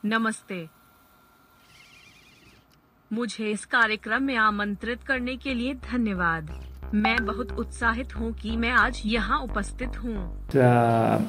नमस्ते। मुझे इस कार्यक्रम में आमंत्रित करने के लिए धन्यवाद। मैं बहुत उत्साहित हूँ कि मैं आज यहाँ उपस्थित हूँ।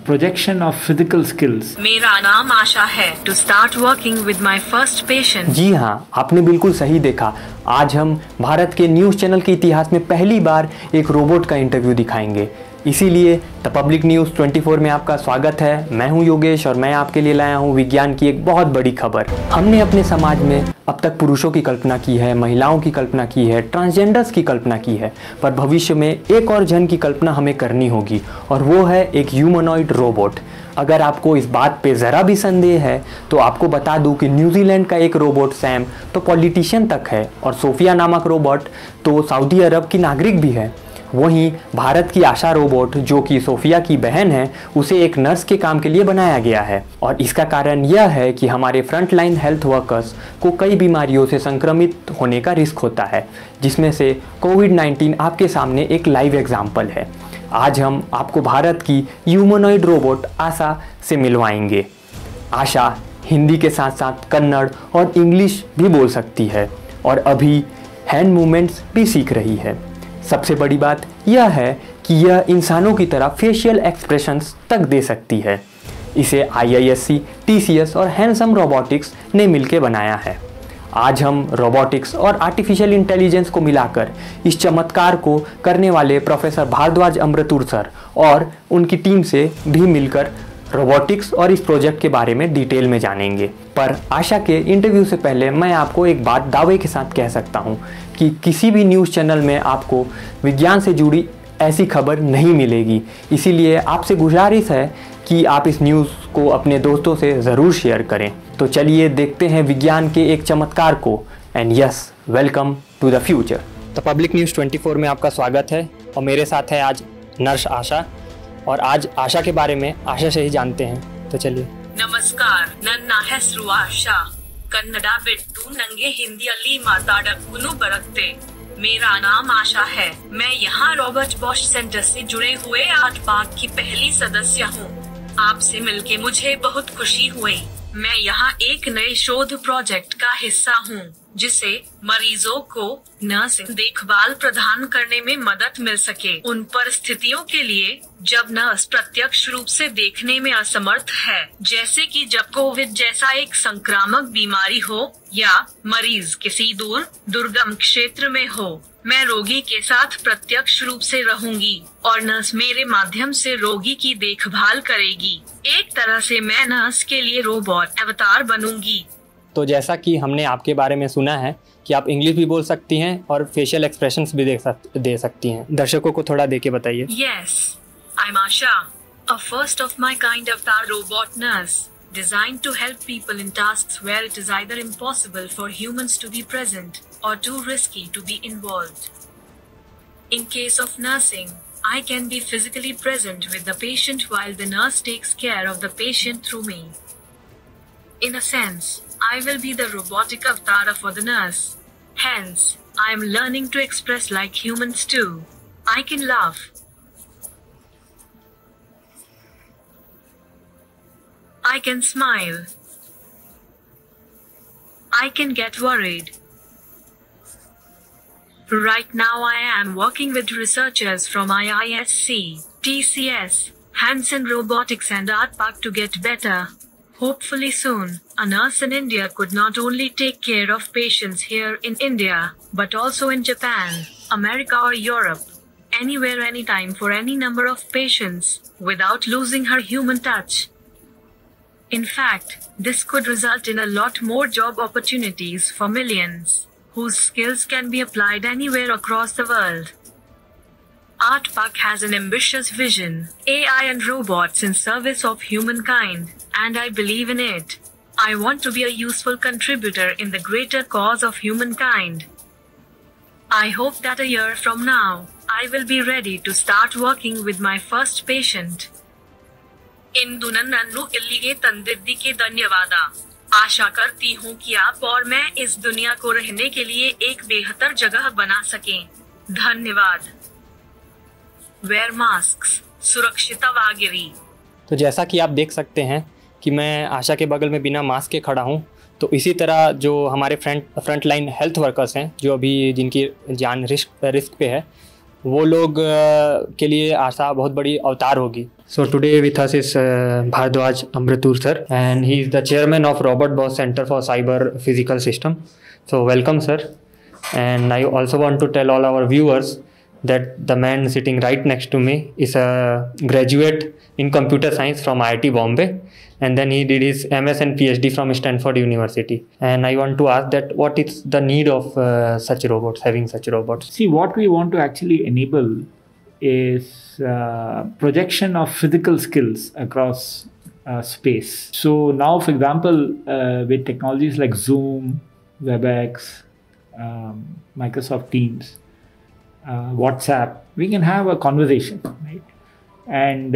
Projection of physical skills. मेरा नाम आशा है। To start working with my first patient. जी हाँ, आपने बिल्कुल सही देखा। आज हम भारत के न्यूज़ चैनल के इतिहास में पहली बार एक रोबोट का इंटरव्यू दिखाएंगे। इसीलिए द पब्लिक न्यूज़ 24 में आपका स्वागत है। मैं हूं योगेश और मैं आपके लिए लाया हूं विज्ञान की एक बहुत बड़ी खबर। हमने अपने समाज में अब तक पुरुषों की कल्पना की है, महिलाओं की कल्पना की है, ट्रांसजेंडर्स की कल्पना की है, पर भविष्य में एक और जन की कल्पना हमें करनी होगी और वो है एक ह्यूमनॉइड रोबोट। अगर आपको इस बात पे ज़रा भी संदेह है तो आपको बता दूं कि न्यूजीलैंड का एक रोबोट सैम तो पॉलिटिशियन तक है और सोफिया नामक रोबोट तो सऊदी अरब की नागरिक भी है। वहीं भारत की आशा रोबोट, जो कि सोफिया की बहन है, उसे एक नर्स के काम के लिए बनाया गया है और इसका कारण यह है कि हमारे फ्रंटलाइन हेल्थ वर्कर्स को कई बीमारियों से संक्रमित होने का रिस्क होता है, जिसमें से कोविड-19 आपके सामने एक लाइव एग्जाम्पल है। आज हम आपको भारत की ह्यूमनॉइड रोबोट आशा से मिलवाएंगे। आशा हिंदी के साथ साथ कन्नड़ और इंग्लिश भी बोल सकती है और अभी हैंड मूवमेंट्स भी सीख रही है। सबसे बड़ी बात यह है कि यह इंसानों की तरह फेशियल एक्सप्रेशंस तक दे सकती है। इसे IISc, TCS और हैंडसम रोबोटिक्स ने मिलकर बनाया है। आज हम रोबोटिक्स और आर्टिफिशियल इंटेलिजेंस को मिलाकर इस चमत्कार को करने वाले प्रोफेसर भारद्वाज अमृतुर सर और उनकी टीम से भी मिलकर रोबोटिक्स और इस प्रोजेक्ट के बारे में डिटेल में जानेंगे। पर आशा के इंटरव्यू से पहले मैं आपको एक बात दावे के साथ कह सकता हूँ कि किसी भी न्यूज़ चैनल में आपको विज्ञान से जुड़ी ऐसी खबर नहीं मिलेगी। इसीलिए आपसे गुजारिश है कि आप इस न्यूज़ को अपने दोस्तों से ज़रूर शेयर करें। तो चलिए देखते हैं विज्ञान के एक चमत्कार को। And yes, welcome to the future. The public news 24 में आपका स्वागत है और मेरे साथ है आज नर्स आशा और आज आशा के बारे में आशा से ही जानते हैं। तो चलिए। नमस्कार, नन्ना ಹೆಸರು आशा। कन्नड़ा बिट्टू नंगे हिंदी अली माताडक्कुनु बरकते। मेरा नाम आशा है। मैं यहाँ रॉबर्ट बॉश सेंटर से जुड़े हुए 8 पाक की पहली सदस्य हूँ। आपसे मिलके मुझे बहुत खुशी हुई। मैं यहाँ एक नए शोध प्रोजेक्ट का हिस्सा हूँ जिसे मरीजों को नर्सिंग देखभाल प्रदान करने में मदद मिल सके उन परिस्थितियों के लिए जब नर्स प्रत्यक्ष रूप से देखने में असमर्थ है, जैसे कि जब कोविड जैसा एक संक्रामक बीमारी हो या मरीज किसी दुर्गम क्षेत्र में हो। मैं रोगी के साथ प्रत्यक्ष रूप से रहूंगी और नर्स मेरे माध्यम से रोगी की देखभाल करेगी। एक तरह से मैं नर्स के लिए रोबोट अवतार बनूंगी। तो जैसा कि हमने आपके बारे में सुना है कि आप इंग्लिश भी बोल सकती हैं और फेशियल एक्सप्रेशंस भी दे सकती हैं। दर्शकों को थोड़ा दे के बताइए। Yes, I'm Asha, a first of my kind avatar robot nurse, designed to help people in tasks where it is either impossible for humans to be present or too risky to be involved. In case of nursing, I can be physically present with the patient while the nurse takes care of the patient through me. In a sense, I will be the robotic avatar for the nurse. Hence, I am learning to express like humans too. I can laugh. I can smile. I can get worried. Right now I am working with researchers from IISc, TCS, Hanson Robotics and ARTPAC to get better. Hopefully soon, a nurse in India could not only take care of patients here in India, but also in Japan, America or Europe, anywhere, anytime for any number of patients, without losing her human touch. In fact, this could result in a lot more job opportunities for millions, whose skills can be applied anywhere across the world. ARTPAC has an ambitious vision, AI and robots in service of humankind, and I believe in it. I want to be a useful contributor in the greater cause of humankind. I hope that a year from now, I will be ready to start working with my first patient. Indu Nannu इल्लिगे तंदिद्दीके धन्यवाद। आशा करती हूँ कि आप और मैं इस दुनिया को रहने के लिए एक बेहतर जगह बना सकें। धन्यवाद। वेयर मास्क, सुरक्षित वागिरी। तो जैसा कि आप देख सकते हैं कि मैं आशा के बगल में बिना मास्क के खड़ा हूँ, तो इसी तरह जो हमारे फ्रंट लाइन हेल्थ वर्कर्स हैं, जो अभी जिनकी जान रिस्क पे है, वो लोग के लिए आशा बहुत बड़ी अवतार होगी. So today with us is Bhardwaj Amritur sir, and he is the chairman of Robert Bosch Center for Cyber Physical System. So welcome sir, and I also want to tell all our viewers that the man sitting right next to me is a graduate in computer science from IIT Bombay, and then he did his MS and PhD from Stanford University. And I want to ask that what is the need of such robots, having such robots? See, what we want to actually enable is projection of physical skills across space. So now, for example, with technologies like Zoom, WebEx, Microsoft Teams, WhatsApp, we can have a conversation, right? And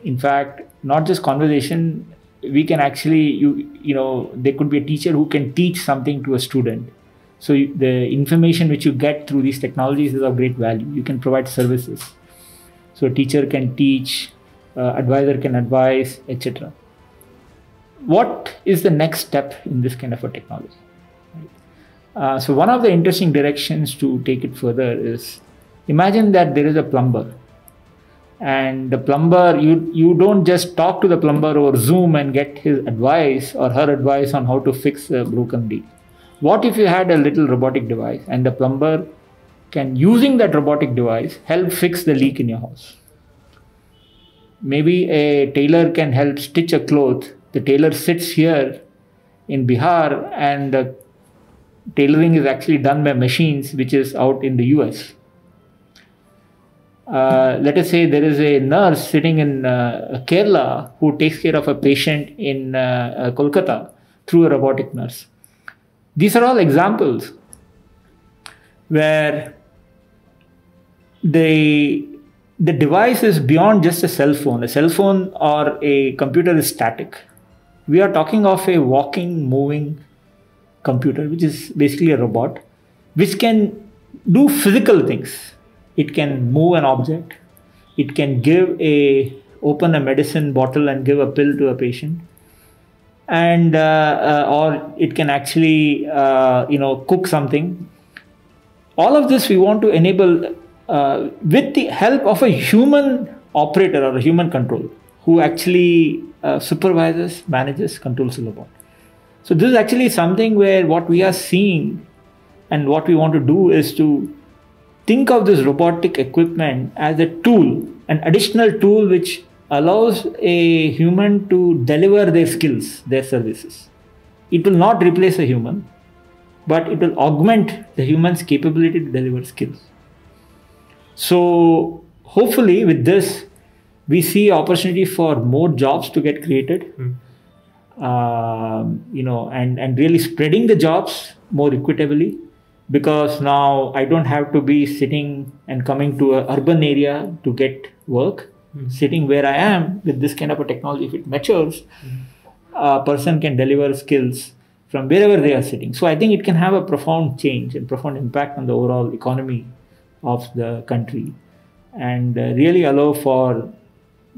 in fact, not just conversation, we can actually, you know, there could be a teacher who can teach something to a student. So the information which you get through these technologies is of great value. You can provide services. So a teacher can teach, advisor can advise, etc. What is the next step in this kind of a technology? So one of the interesting directions to take it further is, imagine that there is a plumber, and the plumber, you don't just talk to the plumber over Zoom and get his advice or her advice on how to fix a broken leak. What if you had a little robotic device and the plumber can, using that robotic device, help fix the leak in your house? Maybe a tailor can help stitch a cloth. The tailor sits here in Bihar and the tailoring is actually done by machines which is out in the US. Let us say there is a nurse sitting in Kerala who takes care of a patient in Kolkata through a robotic nurse. These are all examples where the device is beyond just a cell phone. A cell phone or a computer is static. We are talking of a walking, moving computer, which is basically a robot, which can do physical things. It can move an object. It can open a medicine bottle and give a pill to a patient. And or it can actually cook something. All of this we want to enable with the help of a human operator or a human control who actually supervises, manages, controls the robot. So this is actually something where what we are seeing and what we want to do is to think of this robotic equipment as a tool, an additional tool which allows a human to deliver their skills, their services. It will not replace a human, but it will augment the human's capability to deliver skills. So hopefully with this, we see opportunity for more jobs to get created, and really spreading the jobs more equitably, because now I don't have to be sitting and coming to an urban area to get work. Sitting where I am with this kind of a technology, if it matures, a person can deliver skills from wherever they are sitting. So I think it can have a profound change and profound impact on the overall economy of the country, and really allow for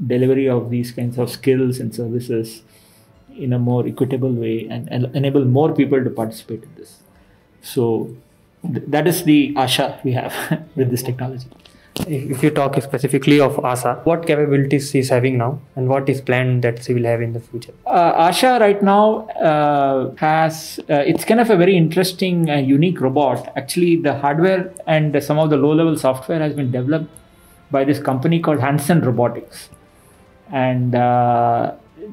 delivery of these kinds of skills and services in a more equitable way, and enable more people to participate in this. So that is the Asha we have with this technology. If you talk specifically of Asha, what capabilities she is having now and what is planned that she will have in the future? Asha right now has, it's kind of a very interesting, unique robot. Actually, the hardware and some of the low-level software has been developed by this company called Hanson Robotics. And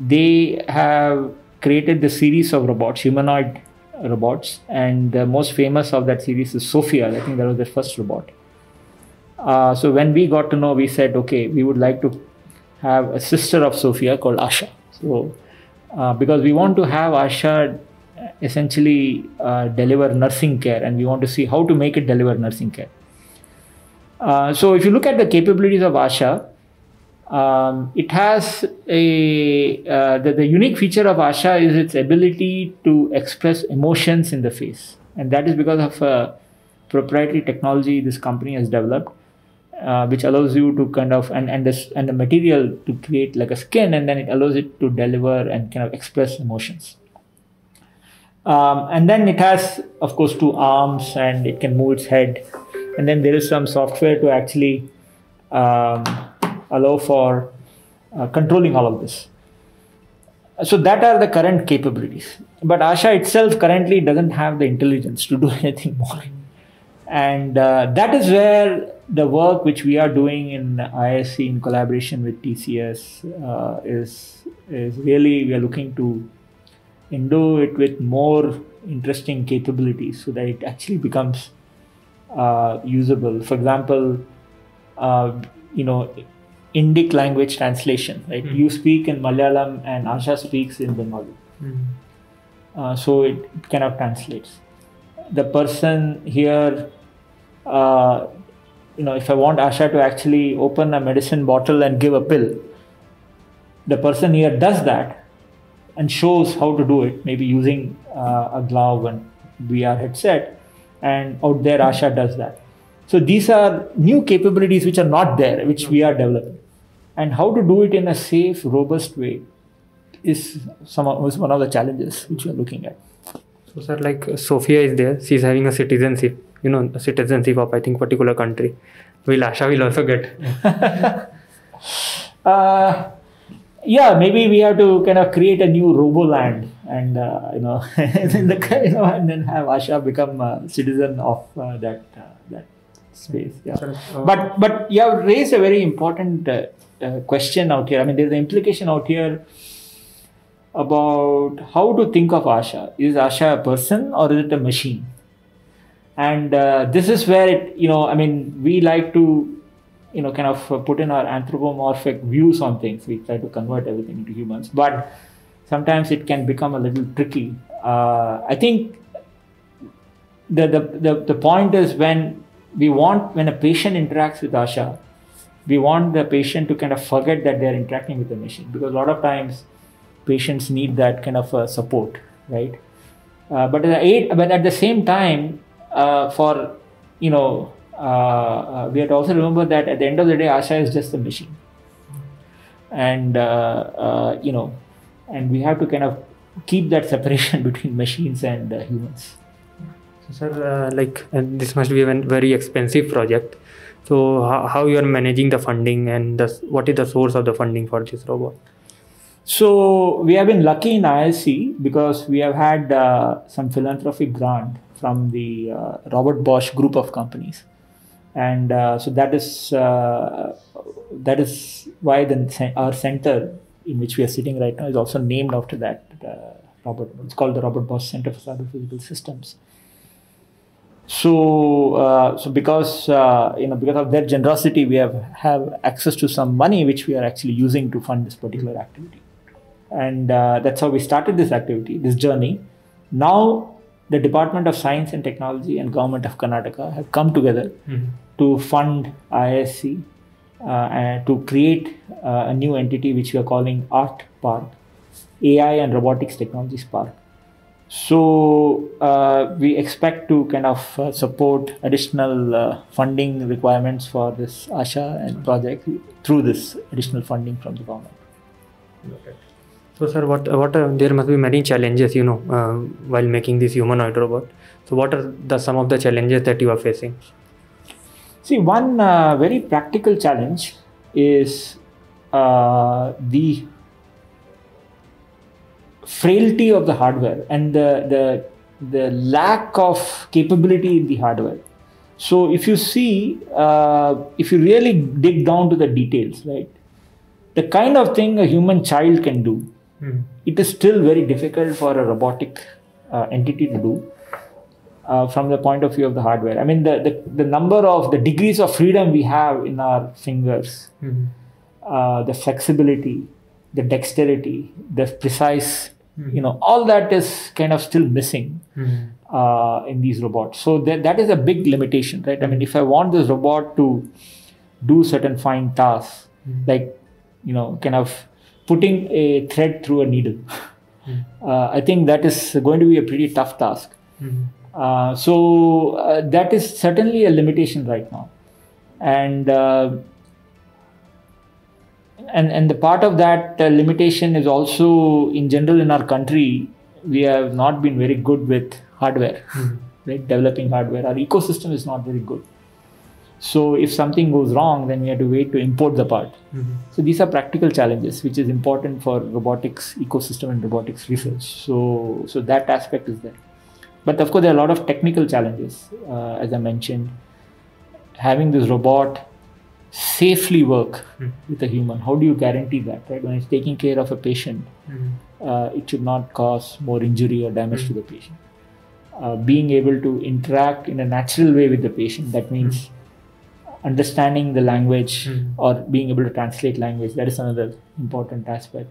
they have created the series of robots, humanoid robots. And the most famous of that series is Sophia. I think that was their first robot. So when we got to know, we said, okay, we would like to have a sister of Sophia called Asha. So because we want to have Asha essentially deliver nursing care, and we want to see how to make it deliver nursing care. So if you look at the capabilities of Asha, it has the unique feature of Asha is its ability to express emotions in the face. And that is because of a proprietary technology this company has developed. which allows you to kind of and the material to create like a skin, and then it allows it to deliver and kind of express emotions. And then it has, of course, 2 arms, and it can move its head. And then there is some software to actually allow for controlling all of this. So that are the current capabilities. But Asha itself currently doesn't have the intelligence to do anything more. And that is where the work which we are doing in ISC in collaboration with TCS is really, we are looking to endue it with more interesting capabilities so that it actually becomes usable. For example, Indic language translation, right? You speak in Malayalam and Asha speaks in Bengali. So it kind of translates. The person here, if I want Asha to actually open a medicine bottle and give a pill, the person here does that and shows how to do it, maybe using a glove and VR headset, and out there Asha does that. So these are new capabilities which are not there, which we are developing. And how to do it in a safe, robust way is one of the challenges which we are looking at. So sir, like Sophia is there, she's having a citizenship, a citizenship of I think particular country. Will Asha will also get? Yeah, maybe we have to kind of create a new Roboland, and and then have Asha become a citizen of that space. Yeah, but you have raised a very important question out here. I mean, there's an implication out here about how to think of Asha. Is Asha a person or is it a machine? And this is where we like to kind of put in our anthropomorphic views on things. We try to convert everything into humans, but sometimes it can become a little tricky. I think the point is when a patient interacts with Asha, we want the patient to kind of forget that they're interacting with the machine, because a lot of times patients need that kind of support, right? But at the same time, we have to also remember that at the end of the day, Asha is just a machine, and and we have to kind of keep that separation between machines and humans. So, sir, this must be a very expensive project. So, how you are managing the funding, and what is the source of the funding for this robot? So, we have been lucky in ISC because we have had some philanthropic grant from the Robert Bosch group of companies. And so that is why our center in which we are sitting right now is also named after that. It's called the Robert Bosch Center for Cyber-Physical Systems. So because of their generosity, we have access to some money which we are actually using to fund this particular activity, and that's how we started this activity, this journey. Now the Department of Science and Technology and Government of Karnataka have come together to fund ISC and to create a new entity which we are calling ART Park, AI and Robotics Technologies Park. So we expect to kind of support additional funding requirements for this Asha and project through this additional funding from the government. Okay. So, sir, what there must be many challenges, while making this humanoid robot. So, what are some of the challenges that you are facing? See, one very practical challenge is the frailty of the hardware and the lack of capability in the hardware. So, if you see, if you really dig down to the details, right, the kind of thing a human child can do, it is still very difficult for a robotic entity to do from the point of view of the hardware. I mean, the degrees of freedom we have in our fingers, the flexibility, the dexterity, the precise, all that is kind of still missing in these robots. So that is a big limitation, right? I mean, if I want this robot to do certain fine tasks, like, kind of putting a thread through a needle, I think that is going to be a pretty tough task. So that is certainly a limitation right now. and the part of that limitation is also, in general, in our country, we have not been very good with hardware, right? Developing hardware. Our ecosystem is not very good. So if something goes wrong, then we have to wait to import the part. So these are practical challenges, which is important for robotics ecosystem and robotics research. So that aspect is there. But of course, there are a lot of technical challenges, as I mentioned. Having this robot safely work with a human, how do you guarantee that, right? When it's taking care of a patient, it should not cause more injury or damage to the patient. Being able to interact in a natural way with the patient, that means understanding the language or being able to translate language, that is another important aspect.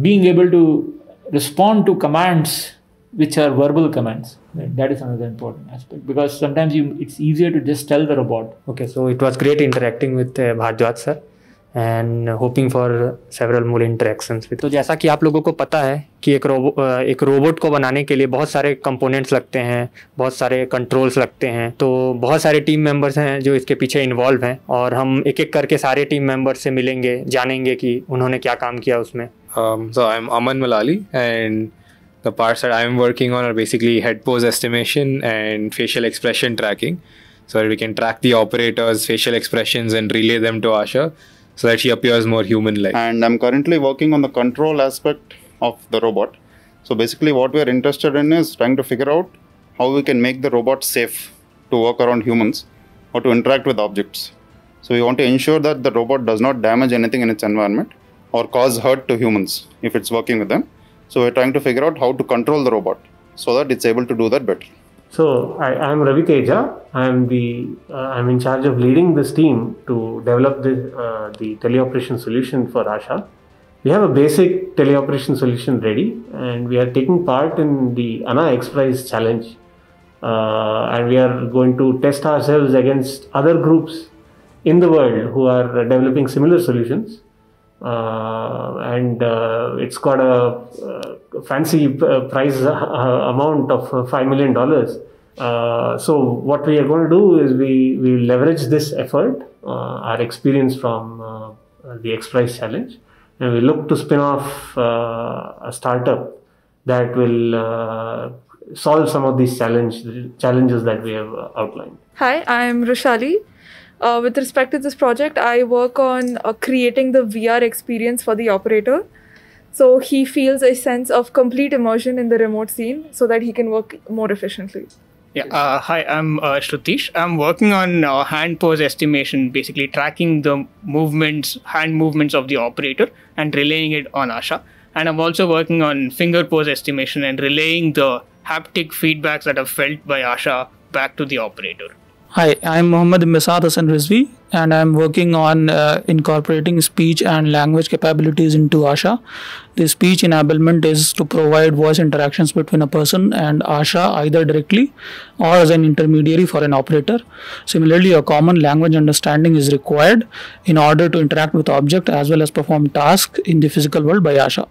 Being able to respond to commands which are verbal commands, right? That is another important aspect, because sometimes it's easier to just tell the robot. Okay, so it was great interacting with Bhardwaj sir and hoping for several more interactions with. तो जैसा कि आप लोगों को पता है कि एक रोबोट को बनाने के लिए बहुत सारे कंपोनेंट्स लगते हैं, बहुत सारे कंट्रोल्स लगते हैं, तो बहुत सारे टीम मेंबर्स हैं जो इसके पीछे इन्वॉल्व हैं, और हम एक एक करके सारे टीम मेंबर्स से मिलेंगे, जानेंगे कि उन्होंने क्या काम किया उसमें. So I'm Aman Malali, and the parts that I'm working on are basically head pose estimation and facial expression tracking, so that we can track the operator's facial expressions and relay them to Asha so that she appears more human-like. And I'm currently working on the control aspect of the robot. So basically what we are interested in is trying to figure out how we can make the robot safe to work around humans or to interact with objects. So we want to ensure that the robot does not damage anything in its environment or cause hurt to humans if it's working with them. So we're trying to figure out how to control the robot so that it's able to do that better. So I'm Ravi Teja. I'm in charge of leading this team to develop the teleoperation solution for Asha. We have a basic teleoperation solution ready, and we are taking part in the ANA XPRIZE challenge. And we are going to test ourselves against other groups in the world who are developing similar solutions. And it's got a fancy prize amount of $5 million. So what we are going to do is we leverage this effort, our experience from the XPRIZE challenge, and we look to spin off a startup that will solve some of these challenges that we have outlined. Hi, I'm Roshali. With respect to this project, I work on creating the VR experience for the operator. So he feels a sense of complete immersion in the remote scene so that he can work more efficiently. Yeah, hi, I'm Shrutish. I'm working on hand pose estimation, basically tracking the hand movements of the operator and relaying it on Asha. And I'm also working on finger pose estimation and relaying the haptic feedbacks that are felt by Asha back to the operator. Hi, I'm Mohammad Imbasad Hassan Rizvi, and I'm working on incorporating speech and language capabilities into Asha. The speech enablement is to provide voice interactions between a person and Asha either directly or as an intermediary for an operator. Similarly, a common language understanding is required in order to interact with object as well as perform tasks in the physical world by Asha.